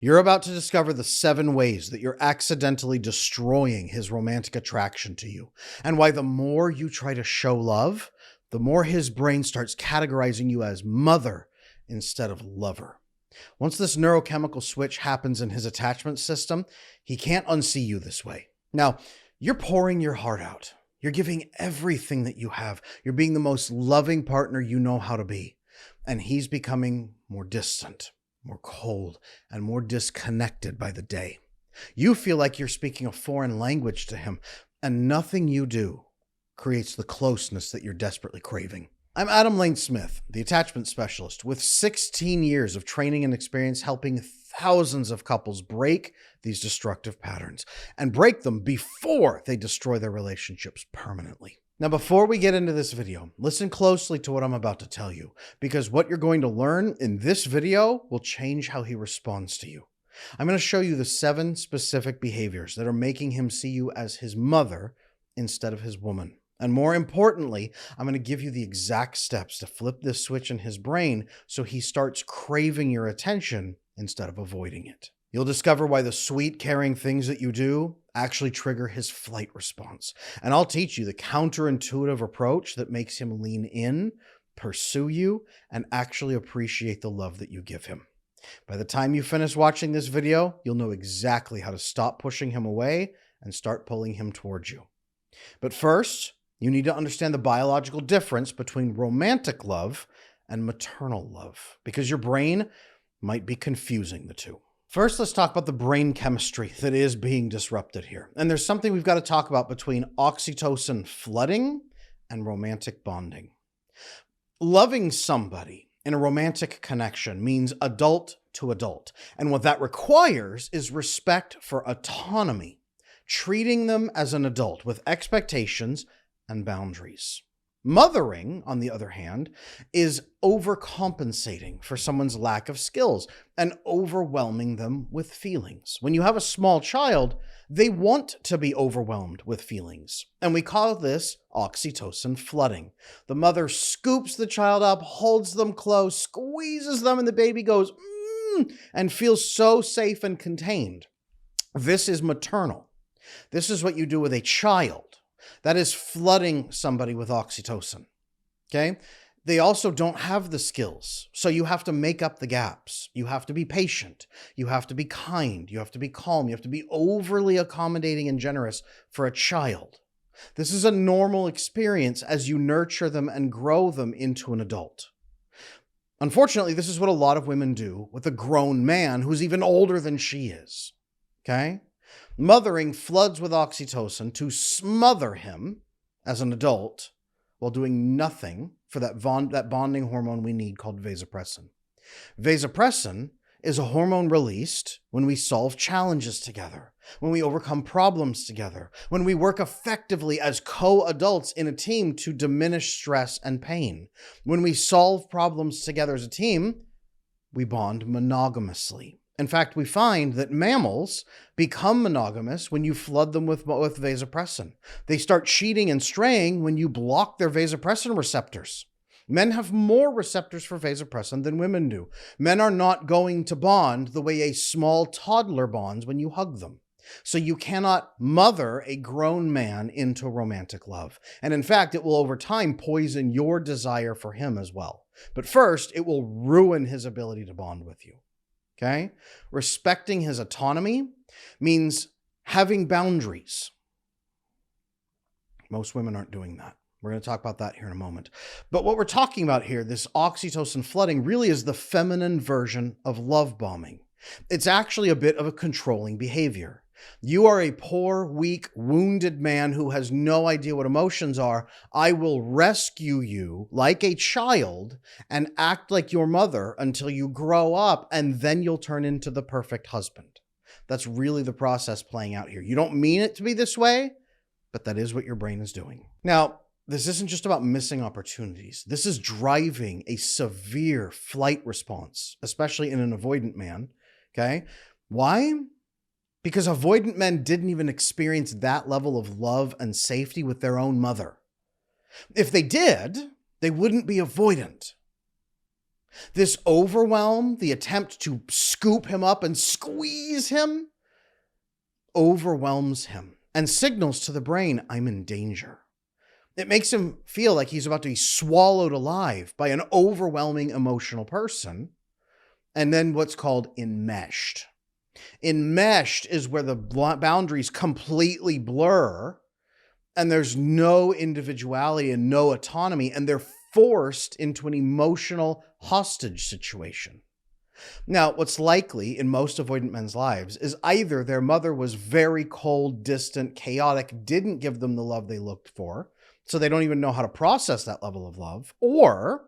You're about to discover the 7 ways that you're accidentally destroying his romantic attraction to you, and why the more you try to show love, the more his brain starts categorizing you as mother instead of lover. Once this neurochemical switch happens in his attachment system, he can't unsee you this way. Now, you're pouring your heart out. You're giving everything that you have. You're being the most loving partner you know how to be. And he's becoming more distant, more cold, and more disconnected by the day. You feel like you're speaking a foreign language to him, and nothing you do creates the closeness that you're desperately craving. I'm Adam Lane Smith, the attachment specialist, with 16 years of training and experience helping thousands of couples break these destructive patterns and break them before they destroy their relationships permanently. Now, before we get into this video, listen closely to what I'm about to tell you, because what you're going to learn in this video will change how he responds to you. I'm going to show you the 7 specific behaviors that are making him see you as his mother instead of his woman. And more importantly, I'm going to give you the exact steps to flip this switch in his brain so he starts craving your attention instead of avoiding it. You'll discover why the sweet, caring things that you do actually trigger his flight response. And I'll teach you the counterintuitive approach that makes him lean in, pursue you, and actually appreciate the love that you give him. By the time you finish watching this video, you'll know exactly how to stop pushing him away and start pulling him towards you. But first, you need to understand the biological difference between romantic love and maternal love, because your brain might be confusing the two. First, let's talk about the brain chemistry that is being disrupted here. And there's something we've got to talk about between oxytocin flooding and romantic bonding. Loving somebody in a romantic connection means adult to adult. And what that requires is respect for autonomy, treating them as an adult with expectations and boundaries. Mothering, on the other hand, is overcompensating for someone's lack of skills and overwhelming them with feelings. When you have a small child, they want to be overwhelmed with feelings. And we call this oxytocin flooding. The mother scoops the child up, holds them close, squeezes them, and the baby goes, and feels so safe and contained. This is maternal. This is what you do with a child. That is flooding somebody with oxytocin, okay? They also don't have the skills, so you have to make up the gaps. You have to be patient. You have to be kind. You have to be calm. You have to be overly accommodating and generous for a child. This is a normal experience as you nurture them and grow them into an adult. Unfortunately, this is what a lot of women do with a grown man who's even older than she is, okay? Mothering floods with oxytocin to smother him as an adult while doing nothing for that bonding hormone we need called vasopressin. Vasopressin is a hormone released when we solve challenges together, when we overcome problems together, when we work effectively as co-adults in a team to diminish stress and pain. When we solve problems together as a team, we bond monogamously. In fact, we find that mammals become monogamous when you flood them with vasopressin. They start cheating and straying when you block their vasopressin receptors. Men have more receptors for vasopressin than women do. Men are not going to bond the way a small toddler bonds when you hug them. So you cannot mother a grown man into romantic love. And in fact, it will over time poison your desire for him as well. But first, it will ruin his ability to bond with you. Okay? Respecting his autonomy means having boundaries. Most women aren't doing that. We're going to talk about that here in a moment. But what we're talking about here, this oxytocin flooding, really is the feminine version of love bombing. It's actually a bit of a controlling behavior. You are a poor, weak, wounded man who has no idea what emotions are. I will rescue you like a child and act like your mother until you grow up, and then you'll turn into the perfect husband. That's really the process playing out here. You don't mean it to be this way, but that is what your brain is doing. Now, this isn't just about missing opportunities. This is driving a severe flight response, especially in an avoidant man, okay? Why? Because avoidant men didn't even experience that level of love and safety with their own mother. If they did, they wouldn't be avoidant. This overwhelm, the attempt to scoop him up and squeeze him, overwhelms him and signals to the brain, I'm in danger. It makes him feel like he's about to be swallowed alive by an overwhelming emotional person. And then what's called enmeshed. Enmeshed is where the boundaries completely blur and there's no individuality and no autonomy, and they're forced into an emotional hostage situation. Now, what's likely in most avoidant men's lives is either their mother was very cold, distant, chaotic, didn't give them the love they looked for, so they don't even know how to process that level of love, or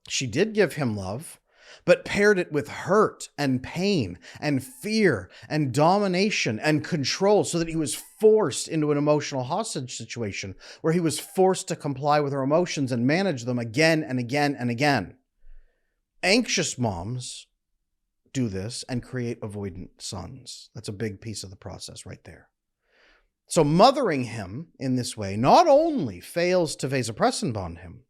she did give him love, but paired it with hurt and pain and fear and domination and control so that he was forced into an emotional hostage situation where he was forced to comply with her emotions and manage them again and again and again. Anxious moms do this and create avoidant sons. That's a big piece of the process right there. So mothering him in this way not only fails to vasopressin bond him,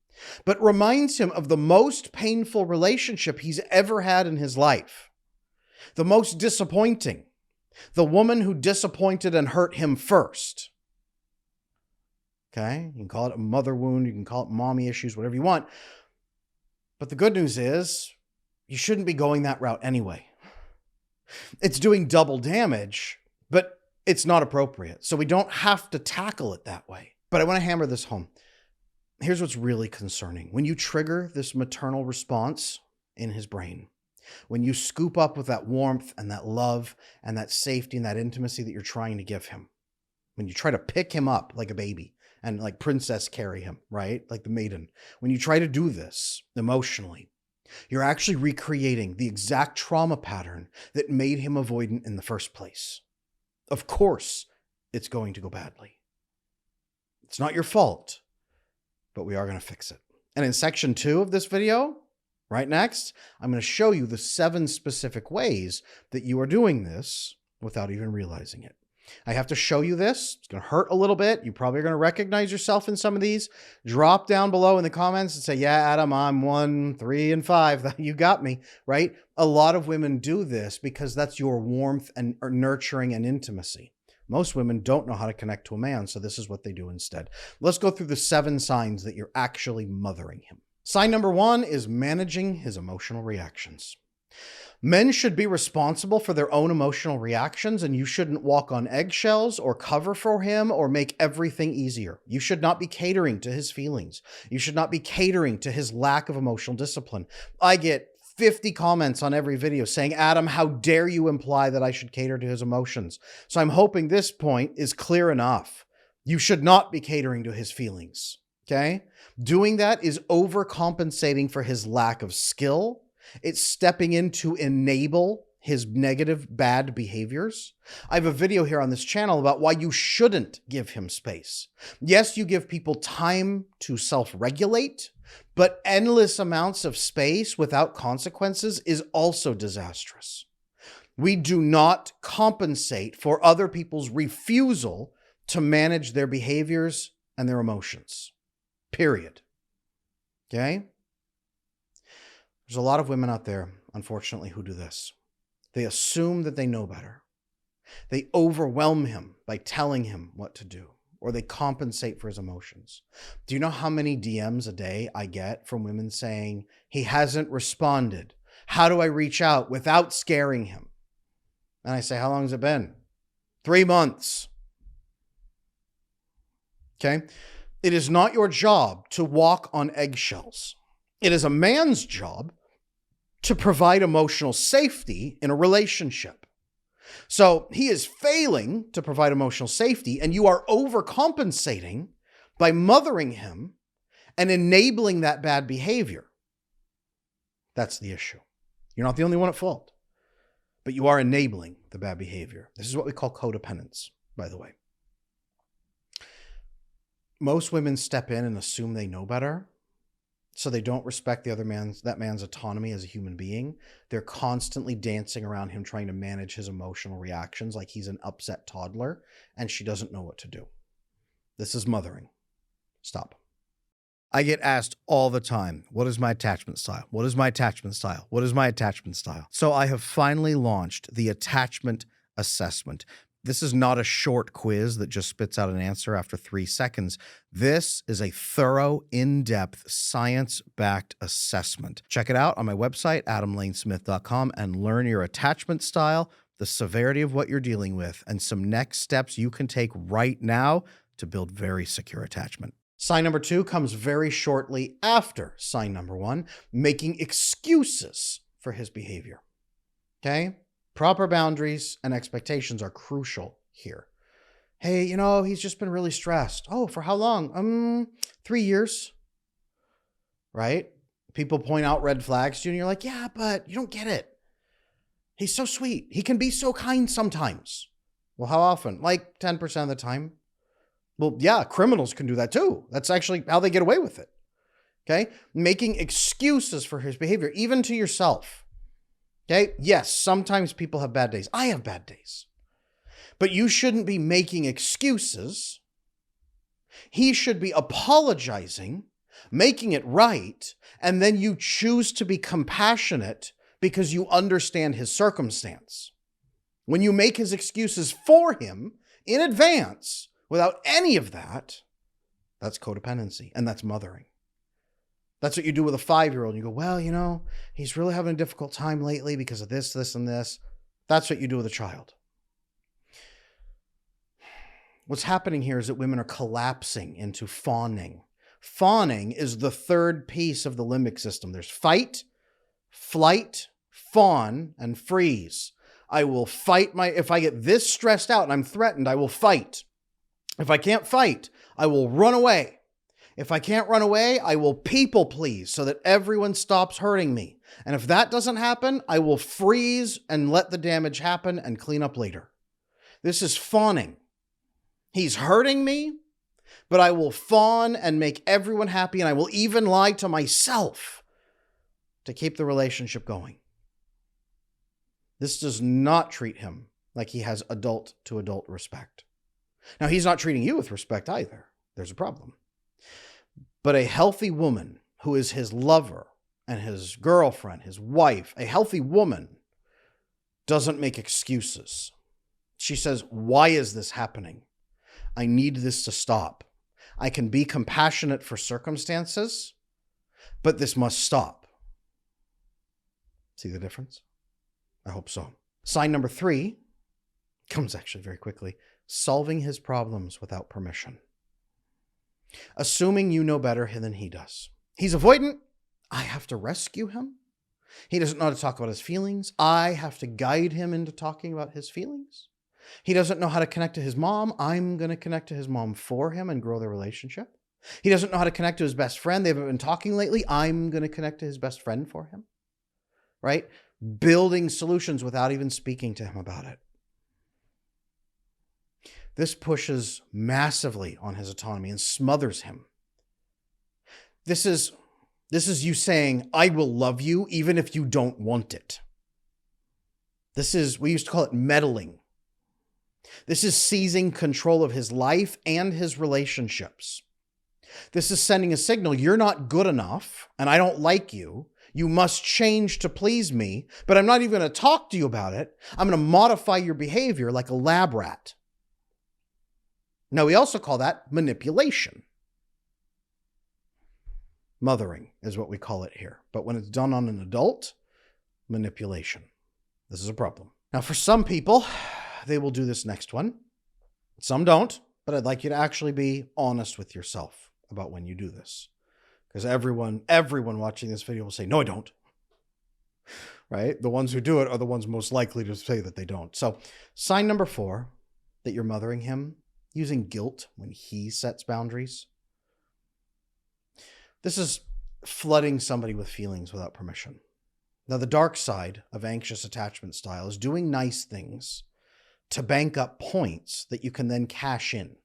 but reminds him of the most painful relationship he's ever had in his life. The most disappointing. The woman who disappointed and hurt him first. Okay? You can call it a mother wound. You can call it mommy issues, whatever you want. But the good news is you shouldn't be going that route anyway. It's doing double damage, but it's not appropriate. So we don't have to tackle it that way. But I want to hammer this home. Here's what's really concerning. When you trigger this maternal response in his brain, when you scoop up with that warmth and that love and that safety and that intimacy that you're trying to give him, when you try to pick him up like a baby and like princess carry him, right? Like the maiden. When you try to do this emotionally, you're actually recreating the exact trauma pattern that made him avoidant in the first place. Of course, it's going to go badly. It's not your fault. But we are going to fix it. And in section 2 of this video, right next, I'm going to show you the 7 specific ways that you are doing this without even realizing it. I have to show you this. It's going to hurt a little bit. You probably are going to recognize yourself in some of these. Drop down below in the comments and say, yeah, Adam, I'm 1, 3, and 5. You got me, right? A lot of women do this because that's your warmth and nurturing and intimacy. Most women don't know how to connect to a man, so this is what they do instead. Let's go through the 7 signs that you're actually mothering him. Sign number 1 is managing his emotional reactions. Men should be responsible for their own emotional reactions, and you shouldn't walk on eggshells or cover for him or make everything easier. You should not be catering to his feelings. You should not be catering to his lack of emotional discipline. I get 50 comments on every video saying, Adam, how dare you imply that I should cater to his emotions? So I'm hoping this point is clear enough. You should not be catering to his feelings, okay? Doing that is overcompensating for his lack of skill. It's stepping in to enable his negative, bad behaviors. I have a video here on this channel about why you shouldn't give him space. Yes, you give people time to self-regulate, but endless amounts of space without consequences is also disastrous. We do not compensate for other people's refusal to manage their behaviors and their emotions. Period. Okay? There's a lot of women out there, unfortunately, who do this. They assume that they know better. They overwhelm him by telling him what to do, or they compensate for his emotions. Do you know how many DMs a day I get from women saying, he hasn't responded? How do I reach out without scaring him? And I say, how long has it been? 3 months. Okay? It is not your job to walk on eggshells. It is a man's job to provide emotional safety in a relationship. So he is failing to provide emotional safety, and you are overcompensating by mothering him and enabling that bad behavior. That's the issue. You're not the only one at fault, but you are enabling the bad behavior. This is what we call codependence, by the way. Most women step in and assume they know better, so they don't respect that man's autonomy as a human being. They're constantly dancing around him, trying to manage his emotional reactions like he's an upset toddler, and she doesn't know what to do. This is mothering. Stop. I get asked all the time, what is my attachment style? What is my attachment style? What is my attachment style? So I have finally launched the attachment assessment. This is not a short quiz that just spits out an answer after 3 seconds. This is a thorough, in-depth, science-backed assessment. Check it out on my website, adamlanesmith.com, and learn your attachment style, the severity of what you're dealing with, and some next steps you can take right now to build very secure attachment. Sign number 2 comes very shortly after sign number 1, making excuses for his behavior. Okay? Proper boundaries and expectations are crucial here. Hey, he's just been really stressed. Oh, for how long? 3 years. Right? People point out red flags to you and you're like, yeah, but you don't get it. He's so sweet. He can be so kind sometimes. Well, how often? Like 10% of the time. Well, yeah, criminals can do that too. That's actually how they get away with it. Okay? Making excuses for his behavior, even to yourself. Okay? Yes, sometimes people have bad days. I have bad days. But you shouldn't be making excuses. He should be apologizing, making it right, and then you choose to be compassionate because you understand his circumstance. When you make his excuses for him in advance, without any of that, that's codependency, and that's mothering. That's what you do with a 5-year-old. You go, well, he's really having a difficult time lately because of this, this, and this. That's what you do with a child. What's happening here is that women are collapsing into fawning. Fawning is the third piece of the limbic system. There's fight, flight, fawn, and freeze. I will fight if I get this stressed out and I'm threatened, I will fight. If I can't fight, I will run away. If I can't run away, I will people please so that everyone stops hurting me. And if that doesn't happen, I will freeze and let the damage happen and clean up later. This is fawning. He's hurting me, but I will fawn and make everyone happy, and I will even lie to myself to keep the relationship going. This does not treat him like he has adult-to-adult respect. Now, he's not treating you with respect either. There's a problem. But a healthy woman who is his lover and his girlfriend, his wife, a healthy woman doesn't make excuses. She says, why is this happening? I need this to stop. I can be compassionate for circumstances, but this must stop. See the difference? I hope so. Sign number 3 comes actually very quickly. Solving his problems without permission. Assuming you know better than he does. He's avoidant. I have to rescue him. He doesn't know how to talk about his feelings. I have to guide him into talking about his feelings. He doesn't know how to connect to his mom. I'm going to connect to his mom for him and grow their relationship. He doesn't know how to connect to his best friend. They haven't been talking lately. I'm going to connect to his best friend for him. Right? Building solutions without even speaking to him about it. This pushes massively on his autonomy and smothers him. This is you saying, I will love you even if you don't want it. We used to call it meddling. This is seizing control of his life and his relationships. This is sending a signal, you're not good enough and I don't like you. You must change to please me, but I'm not even going to talk to you about it. I'm going to modify your behavior like a lab rat. Now, we also call that manipulation. Mothering is what we call it here. But when it's done on an adult, manipulation. This is a problem. Now, for some people, they will do this next one. Some don't, but I'd like you to actually be honest with yourself about when you do this. Because everyone watching this video will say, no, I don't. Right? The ones who do it are the ones most likely to say that they don't. So sign number 4, that you're mothering him, using guilt when he sets boundaries. This is flooding somebody with feelings without permission. Now, the dark side of anxious attachment style is doing nice things to bank up points that you can then cash in.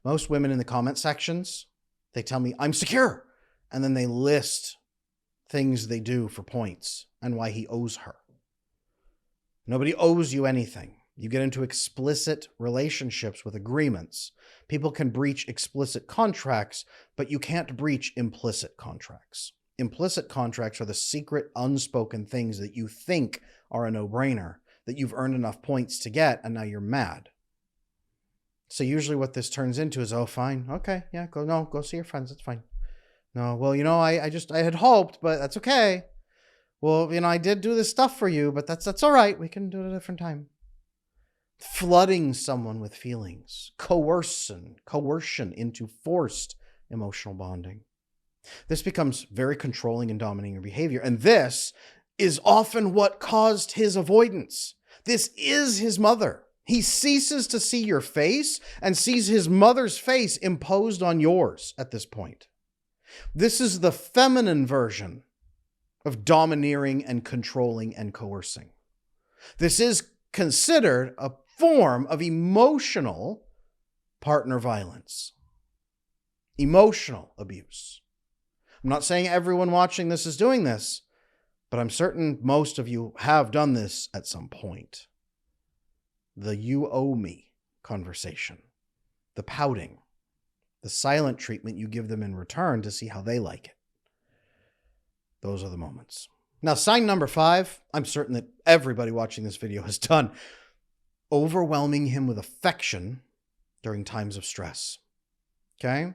Most women in the comment sections, they tell me, I'm secure. And then they list things they do for points and why he owes her. Nobody owes you anything. You get into explicit relationships with agreements. People can breach explicit contracts, but you can't breach implicit contracts. Implicit contracts are the secret, unspoken things that you think are a no-brainer, that you've earned enough points to get, and now you're mad. So usually what this turns into is, oh, fine, okay, yeah, go see your friends, it's fine. No, well, I had hoped, but that's okay. Well, I did do this stuff for you, but that's all right. We can do it at a different time. Flooding someone with feelings, coercion into forced emotional bonding. This becomes very controlling and dominating behavior, and this is often what caused his avoidance. This is his mother. He ceases to see your face and sees his mother's face imposed on yours at this point. This is the feminine version of domineering and controlling and coercing. This is considered a form of emotional partner violence, emotional abuse. I'm not saying everyone watching this is doing this, but I'm certain most of you have done this at some point. The "you owe me" conversation, the pouting, the silent treatment you give them in return to see how they like it. Those are the moments. Now, sign number 5, I'm certain that everybody watching this video has done. Overwhelming him with affection during times of stress. Okay?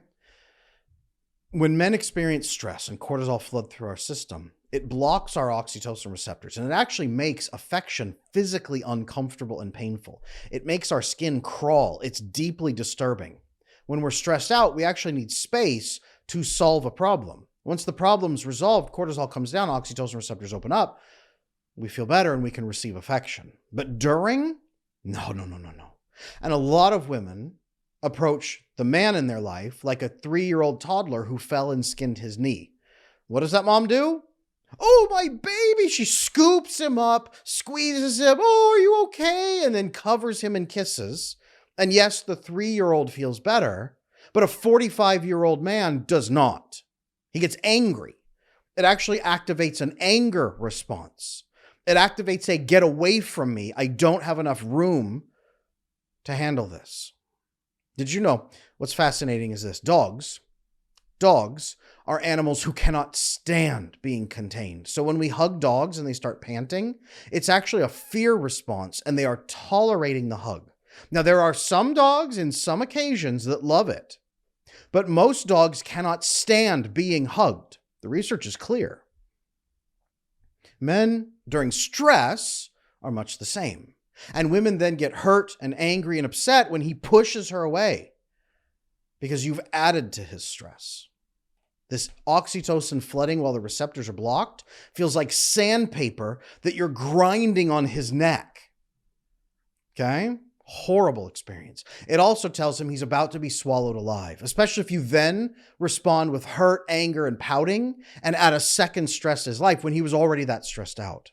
When men experience stress and cortisol flood through our system, it blocks our oxytocin receptors, and it actually makes affection physically uncomfortable and painful. It makes our skin crawl. It's deeply disturbing. When we're stressed out, we actually need space to solve a problem. Once the problem's resolved, cortisol comes down, oxytocin receptors open up, we feel better, and we can receive affection. But during? No. And a lot of women approach the man in their life like a 3-year-old toddler who fell and skinned his knee. What does that mom do? Oh, my baby. She scoops him up, squeezes him. Oh, are you okay? And then covers him in kisses. And yes, the 3-year-old feels better, but a 45-year-old man does not. He gets angry. It actually activates an anger response. It activates a get away from me. I don't have enough room to handle this. Did you know what's fascinating is this? Dogs are animals who cannot stand being contained. So when we hug dogs and they start panting, it's actually a fear response, and they are tolerating the hug. Now, there are some dogs in some occasions that love it, but most dogs cannot stand being hugged. The research is clear. Men during stress are much the same. And women then get hurt and angry and upset when he pushes her away because you've added to his stress. This oxytocin flooding while the receptors are blocked feels like sandpaper that you're grinding on his neck. Okay? Horrible experience. It also tells him he's about to be swallowed alive, especially if you then respond with hurt, anger, and pouting and add a second stress to his life when he was already that stressed out.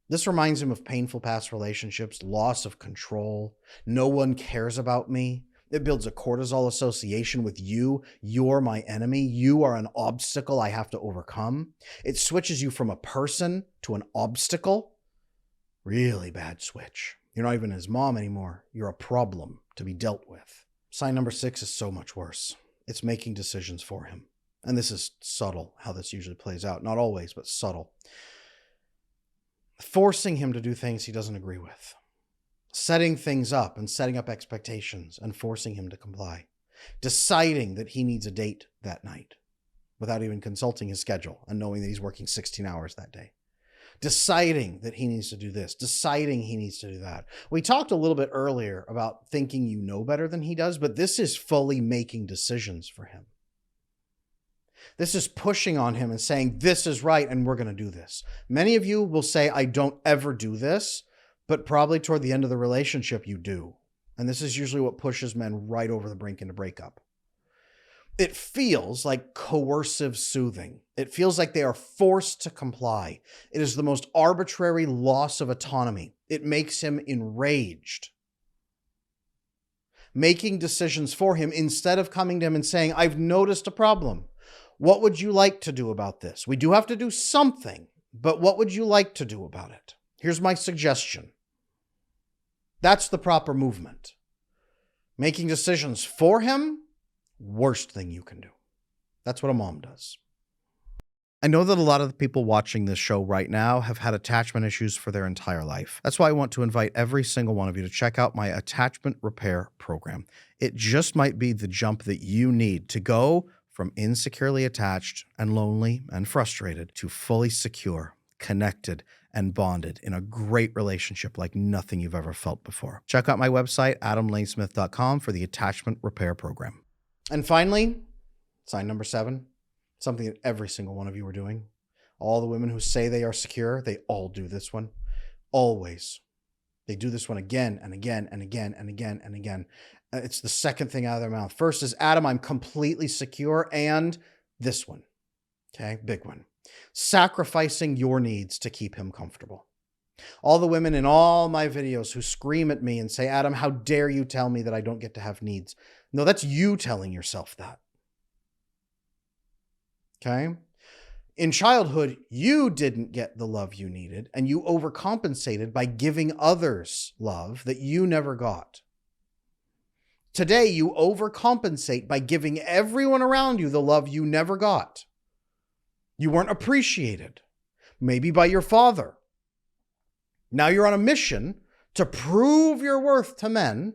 This reminds him of painful past relationships, loss of control. No one cares about me. It builds a cortisol association with you. You're my enemy. You are an obstacle I have to overcome. It switches you from a person to an obstacle. Really bad switch. You're not even his mom anymore. You're a problem to be dealt with. Sign number 6 is so much worse. It's making decisions for him. And this is subtle, how this usually plays out. Not always, but subtle. Forcing him to do things he doesn't agree with. Setting things up and setting up expectations and forcing him to comply. Deciding that he needs a date that night without even consulting his schedule and knowing that he's working 16 hours that day. Deciding that he needs to do this, deciding he needs to do that. We talked a little bit earlier about thinking you know better than he does, but this is fully making decisions for him. This is pushing on him and saying, this is right, and we're going to do this. Many of you will say, I don't ever do this, but probably toward the end of the relationship, you do. And this is usually what pushes men right over the brink into breakup. It feels like coercive soothing. It feels like they are forced to comply. It is the most arbitrary loss of autonomy. It makes him enraged. Making decisions for him instead of coming to him and saying, I've noticed a problem. What would you like to do about this? We do have to do something, but what would you like to do about it? Here's my suggestion. That's the proper movement. Making decisions for him, worst thing you can do. That's what a mom does. I know that a lot of the people watching this show right now have had attachment issues for their entire life. That's why I want to invite every single one of you to check out my attachment repair program. It just might be the jump that you need to go from insecurely attached and lonely and frustrated to fully secure, connected, and bonded in a great relationship like nothing you've ever felt before. Check out my website, adamlanesmith.com, for the attachment repair program. And finally, sign number 7. Something that every single one of you are doing. All the women who say they are secure, they all do this one. Always. They do this one again and again and again and again and again. It's the second thing out of their mouth. First is, Adam, I'm completely secure. And this one. Okay, big one. Sacrificing your needs to keep him comfortable. All the women in all my videos who scream at me and say, Adam, how dare you tell me that I don't get to have needs? No, that's you telling yourself that. Okay. In childhood, you didn't get the love you needed, and you overcompensated by giving others love that you never got. Today, you overcompensate by giving everyone around you the love you never got. You weren't appreciated, maybe by your father. Now you're on a mission to prove your worth to men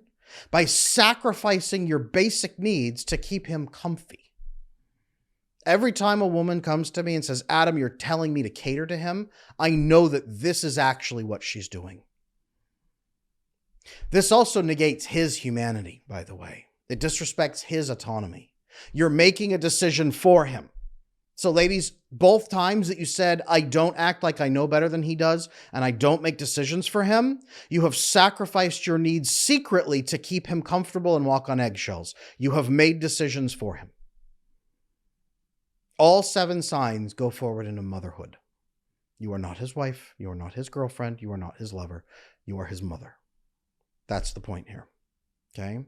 by sacrificing your basic needs to keep him comfy. Every time a woman comes to me and says, Adam, you're telling me to cater to him, I know that this is actually what she's doing. This also negates his humanity, by the way. It disrespects his autonomy. You're making a decision for him. So ladies, both times that you said, I don't act like I know better than he does, and I don't make decisions for him, you have sacrificed your needs secretly to keep him comfortable and walk on eggshells. You have made decisions for him. All 7 signs go forward into motherhood. You are not his wife. You are not his girlfriend. You are not his lover. You are his mother. That's the point here. Okay?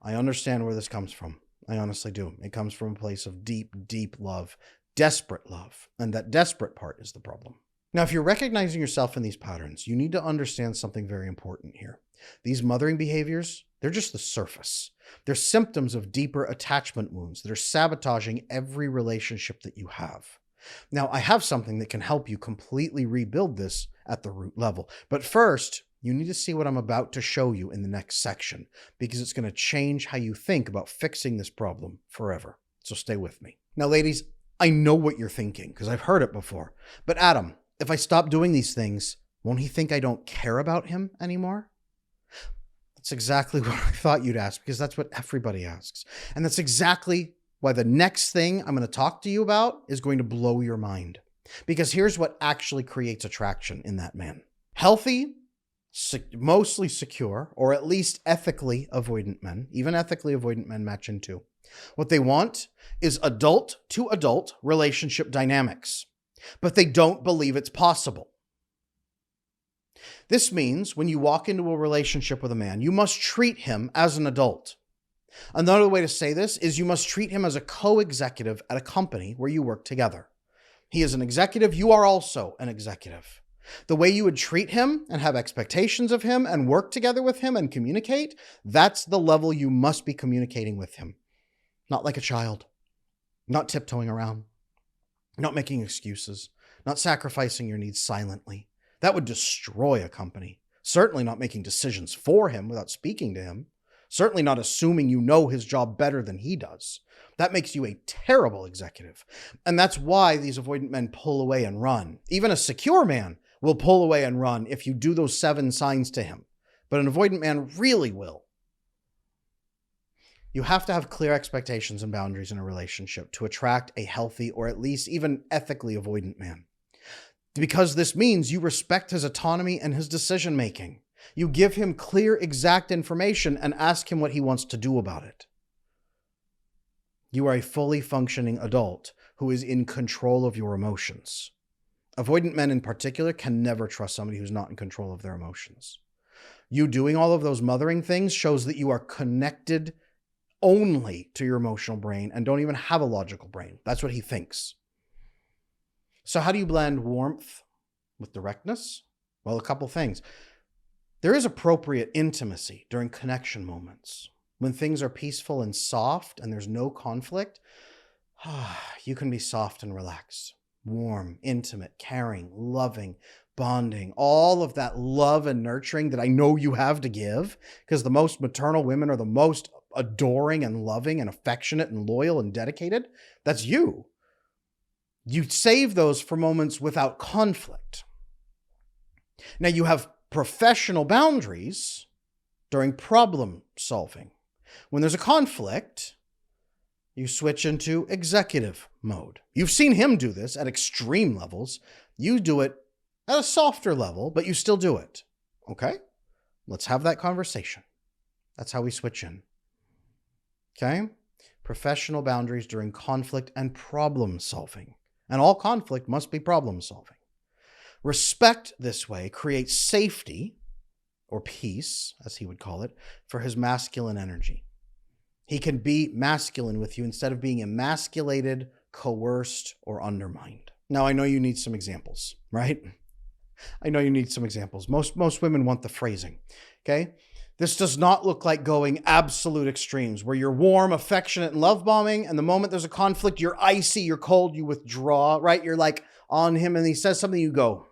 I understand where this comes from. I honestly do. It comes from a place of deep, deep love, desperate love. And that desperate part is the problem. Now, if you're recognizing yourself in these patterns, you need to understand something very important here. These mothering behaviors, they're just the surface. They're symptoms of deeper attachment wounds that are sabotaging every relationship that you have. Now, I have something that can help you completely rebuild this at the root level. But first, you need to see what I'm about to show you in the next section, because it's going to change how you think about fixing this problem forever. So stay with me. Now, ladies, I know what you're thinking because I've heard it before. But Adam, if I stop doing these things, won't he think I don't care about him anymore? That's exactly what I thought you'd ask, because that's what everybody asks. And that's exactly why the next thing I'm going to talk to you about is going to blow your mind. Because here's what actually creates attraction in that man. Healthy, mostly secure, or at least ethically avoidant men, even ethically avoidant men match in too. What they want is adult to adult relationship dynamics, but they don't believe it's possible. This means when you walk into a relationship with a man, you must treat him as an adult. Another way to say this is you must treat him as a co-executive at a company where you work together. He is an executive. You are also an executive. The way you would treat him and have expectations of him and work together with him and communicate, that's the level you must be communicating with him. Not like a child, not tiptoeing around, not making excuses, not sacrificing your needs silently. That would destroy a company. Certainly not making decisions for him without speaking to him. Certainly not assuming you know his job better than he does. That makes you a terrible executive. And that's why these avoidant men pull away and run. Even a secure man will pull away and run if you do those 7 signs to him. But an avoidant man really will. You have to have clear expectations and boundaries in a relationship to attract a healthy or at least even ethically avoidant man. Because this means you respect his autonomy and his decision-making. You give him clear, exact information and ask him what he wants to do about it. You are a fully functioning adult who is in control of your emotions. Avoidant men in particular can never trust somebody who's not in control of their emotions. You doing all of those mothering things shows that you are connected only to your emotional brain and don't even have a logical brain. That's what he thinks. So how do you blend warmth with directness? Well, a couple things. There is appropriate intimacy during connection moments. When things are peaceful and soft and there's no conflict, you can be soft and relaxed, warm, intimate, caring, loving, bonding, all of that love and nurturing that I know you have to give, because the most maternal women are the most adoring and loving and affectionate and loyal and dedicated. That's you. You save those for moments without conflict. Now you have professional boundaries during problem solving. When there's a conflict, you switch into executive mode. You've seen him do this at extreme levels. You do it at a softer level, but you still do it. Okay? Let's have that conversation. That's how we switch in. Okay? Professional boundaries during conflict and problem solving. And all conflict must be problem solving. Respect this way creates safety, or peace, as he would call it, for his masculine energy. He can be masculine with you instead of being emasculated, coerced, or undermined. Now, I know you need some examples, right? I know you need some examples. Most women want the phrasing, okay? This does not look like going absolute extremes where you're warm, affectionate, and love bombing, and the moment there's a conflict, you're icy, you're cold, you withdraw, right? You're like on him and he says something, you go,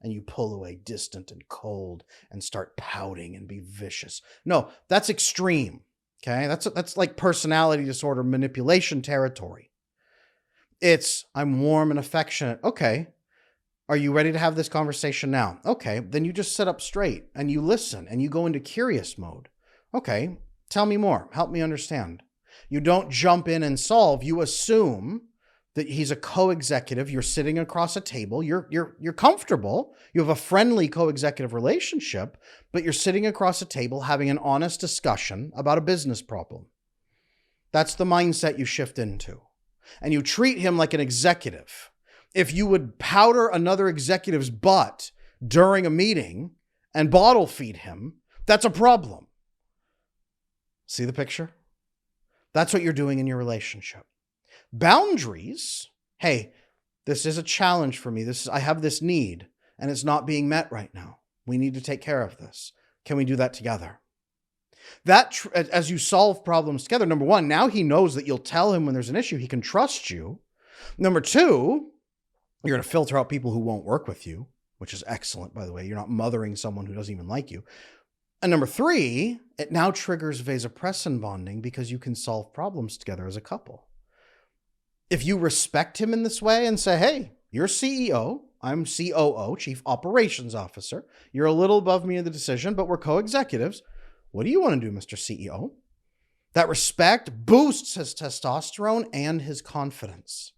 and you pull away distant and cold and start pouting and be vicious. No, that's extreme, okay? That's like personality disorder manipulation territory. It's, I'm warm and affectionate. Okay. Are you ready to have this conversation now? Okay, then you just sit up straight and you listen and you go into curious mode. Okay, tell me more. Help me understand. You don't jump in and solve. You assume that he's a co-executive. You're sitting across a table. You're comfortable. You have a friendly co-executive relationship, but you're sitting across a table having an honest discussion about a business problem. That's the mindset you shift into. And you treat him like an executive. If you would powder another executive's butt during a meeting and bottle feed him, that's a problem. See the picture? That's what you're doing in your relationship. Boundaries, hey, this is a challenge for me. I have this need and it's not being met right now. We need to take care of this. Can we do that together? As you solve problems together, number one, now he knows that you'll tell him when there's an issue. He can trust you. Number two, you're going to filter out people who won't work with you, which is excellent, by the way. You're not mothering someone who doesn't even like you. And number three, it now triggers vasopressin bonding because you can solve problems together as a couple. If you respect him in this way and say, hey, you're CEO, I'm COO, Chief Operations Officer. You're a little above me in the decision, but we're co-executives. What do you want to do, Mr. CEO? That respect boosts his testosterone and his confidence.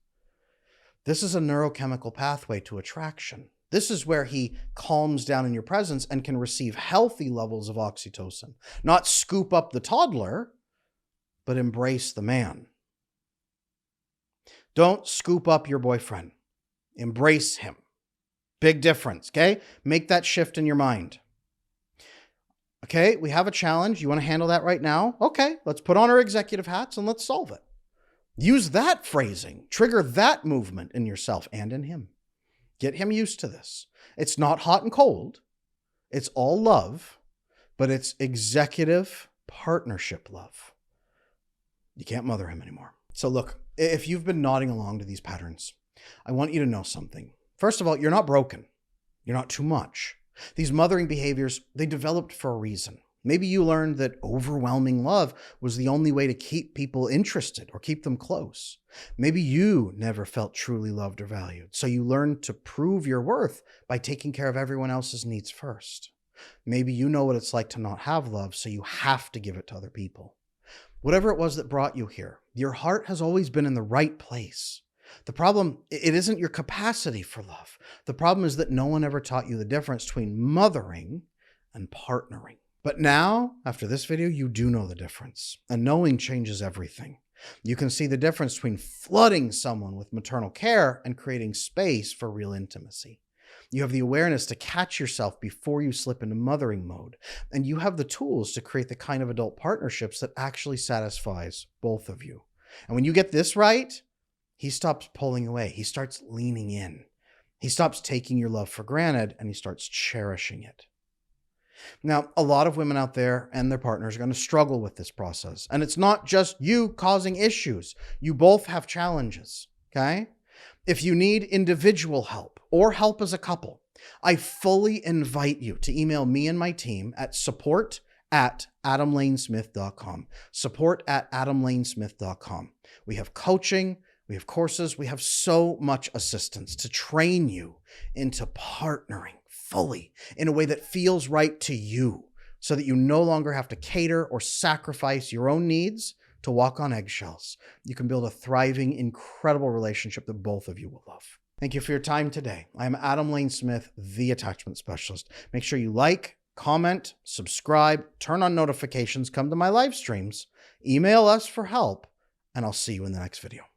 This is a neurochemical pathway to attraction. This is where he calms down in your presence and can receive healthy levels of oxytocin. Not scoop up the toddler, but embrace the man. Don't scoop up your boyfriend. Embrace him. Big difference, okay? Make that shift in your mind. Okay, we have a challenge. You want to handle that right now? Okay, let's put on our executive hats and let's solve it. Use that phrasing. Trigger that movement in yourself and in him. Get him used to this. It's not hot and cold. It's all love, but it's executive partnership love. You can't mother him anymore. So look, if you've been nodding along to these patterns, I want you to know something. First of all, you're not broken. You're not too much. These mothering behaviors, they developed for a reason. Maybe you learned that overwhelming love was the only way to keep people interested or keep them close. Maybe you never felt truly loved or valued, so you learned to prove your worth by taking care of everyone else's needs first. Maybe you know what it's like to not have love, so you have to give it to other people. Whatever it was that brought you here, your heart has always been in the right place. The problem, it isn't your capacity for love. The problem is that no one ever taught you the difference between mothering and partnering. But now, after this video, you do know the difference. And knowing changes everything. You can see the difference between flooding someone with maternal care and creating space for real intimacy. You have the awareness to catch yourself before you slip into mothering mode. And you have the tools to create the kind of adult partnerships that actually satisfies both of you. And when you get this right, he stops pulling away. He starts leaning in. He stops taking your love for granted and he starts cherishing it. Now, a lot of women out there and their partners are going to struggle with this process. And it's not just you causing issues. You both have challenges, okay? If you need individual help or help as a couple, I fully invite you to email me and my team at support@adamlanesmith.com. Support@adamlanesmith.com. We have coaching, we have courses, we have so much assistance to train you into partnering fully in a way that feels right to you so that you no longer have to cater or sacrifice your own needs to walk on eggshells. You can build a thriving, incredible relationship that both of you will love. Thank you for your time today. I am Adam Lane Smith, the attachment specialist. Make sure you like, comment, subscribe, turn on notifications, come to my live streams, email us for help, and I'll see you in the next video.